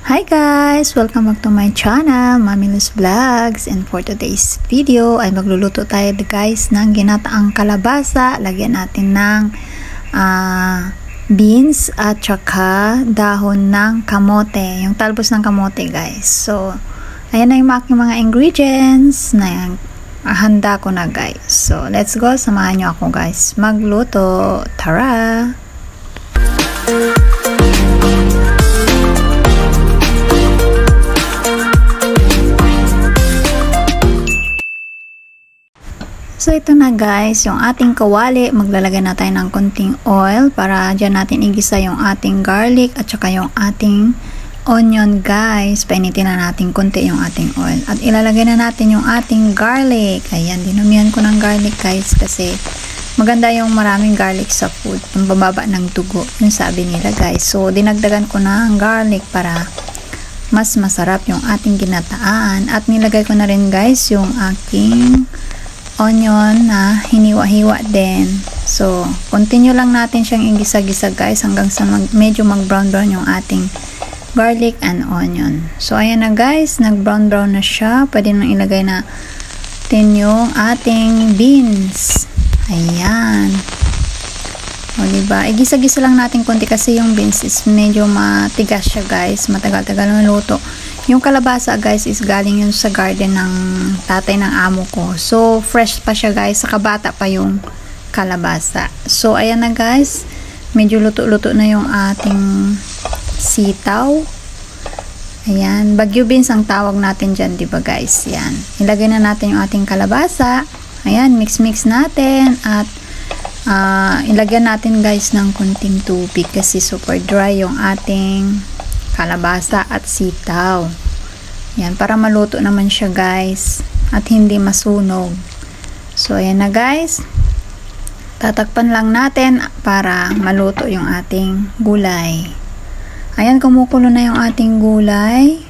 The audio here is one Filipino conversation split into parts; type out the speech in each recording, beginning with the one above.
Hi guys! Welcome back to my channel, Mami Luz Vlogs. And for today's video ay magluluto tayo guys ng ginataang kalabasa. Lagyan natin ng beans at saka dahon ng kamote. Yung talbos ng kamote guys. So, ayan na yung aking mga ingredients na handa ko na guys. So, let's go. Samahan nyo ako guys magluto. Tara! So ito na guys, yung ating kawali, maglalagay na tayo ng konting oil para dyan natin igisa yung ating garlic at saka yung ating onion guys. Painitin na natin konti yung ating oil at ilalagay na natin yung ating garlic. Ayan, dinumihan ko ng garlic guys kasi maganda yung maraming garlic sa food, yung bababa ng dugo, yung sabi nila guys. So dinagdagan ko na ang garlic para mas masarap yung ating ginataan at nilagay ko na rin guys yung aking onion na hiniwa-hiwa din. So, continue lang natin siyang igisa-gisa guys hanggang sa medyo mag-brown-brown yung ating garlic and onion. So, ayan na guys, nag-brown-brown na siya. Pwede nang ilagay natin yung ating beans. Ayan. O, diba? Igisa-gisa lang natin konti kasi yung beans is medyo matigas siya guys. Matagal-tagal maluto. Yung kalabasa guys is galing yun sa garden ng tatay ng amo ko. So, fresh pa siya guys. Saka bata pa yung kalabasa. So, ayan na guys. Medyo luto-luto na yung ating sitaw. Ayan. Bagyo beans ang tawag natin dyan, diba guys? Yan. Ilagay na natin yung ating kalabasa. Ayan. Mix-mix natin. At ilagyan natin guys ng kunting tubig kasi super dry yung ating kalabasa at sitaw. Yan, para maluto naman siya guys at hindi masunog. So ayan na guys, tatakpan lang natin para maluto yung ating gulay. Ayan, kumukulo na yung ating gulay.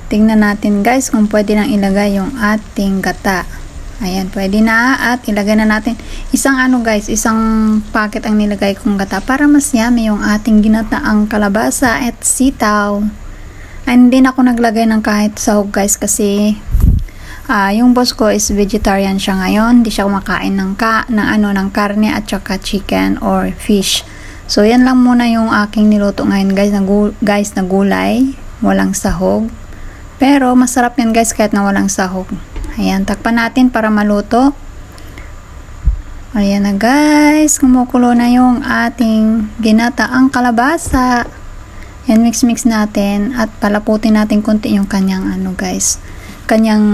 Tingnan natin guys kung pwede nang ilagay yung ating gata. Ayan, pwede na at ilagay na natin isang isang packet ang nilagay kong gata para mas yummy yung ating ginataang kalabasa at sitaw. And hindi na ako naglagay ng kahit sahog guys kasi yung boss ko is vegetarian siya ngayon. Hindi siya kumakain ng karne at saka chicken or fish. So yan lang muna yung aking niluto ngayon guys na gulay, walang sahog. Pero masarap yan guys kahit na walang sahog. Ayan, takpan natin para maluto. Ayan na guys, kumukulo na yung ating ginataang kalabasa. Ayan, mix-mix natin at palaputin natin konti yung kanyang kanyang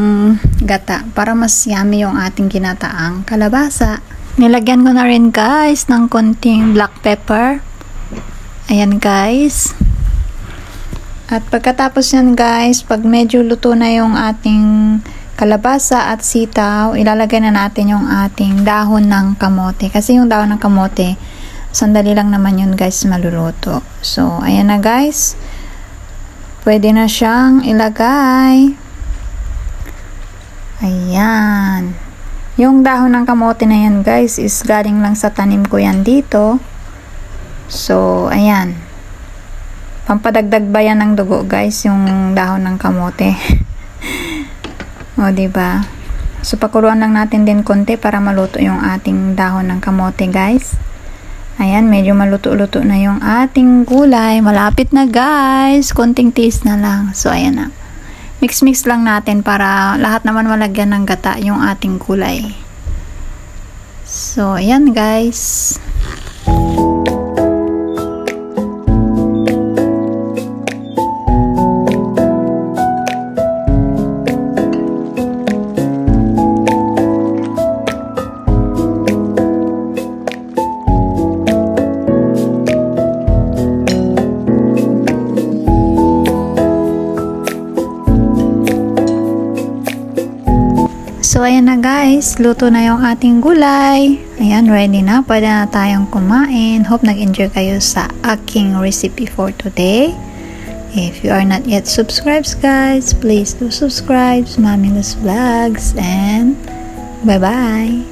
gata para mas yummy yung ating ginataang kalabasa. Nilagyan ko na rin guys ng konting black pepper. Ayan guys. At pagkatapos yan guys, pag medyo luto na yung ating kalabasa at sitaw, ilalagay na natin yung ating dahon ng kamote. Kasi yung dahon ng kamote, sandali lang naman yun guys maluluto. So, ayan na guys. Pwede na siyang ilagay. Ayan. Yung dahon ng kamote na yan guys is galing lang sa tanim ko yan dito. So, ayan. Pampadagdag ba yan ng dugo guys, yung dahon ng kamote? O, diba? So, pakuluan lang natin din konti para maluto yung ating dahon ng kamote, guys. Ayan, medyo maluto-luto na yung ating gulay. Malapit na, guys. Konting taste na lang. So, ayan na. Mix-mix lang natin para lahat naman malagyan ng gata yung ating gulay. So, ayan, guys. So, ayan na guys. Luto na yung ating gulay. Ayan, ready na. Pwede na tayong kumain. Hope nag-enjoy kayo sa aking recipe for today. If you are not yet subscribed guys, please do subscribe to Mami Luz Vlogs and bye-bye!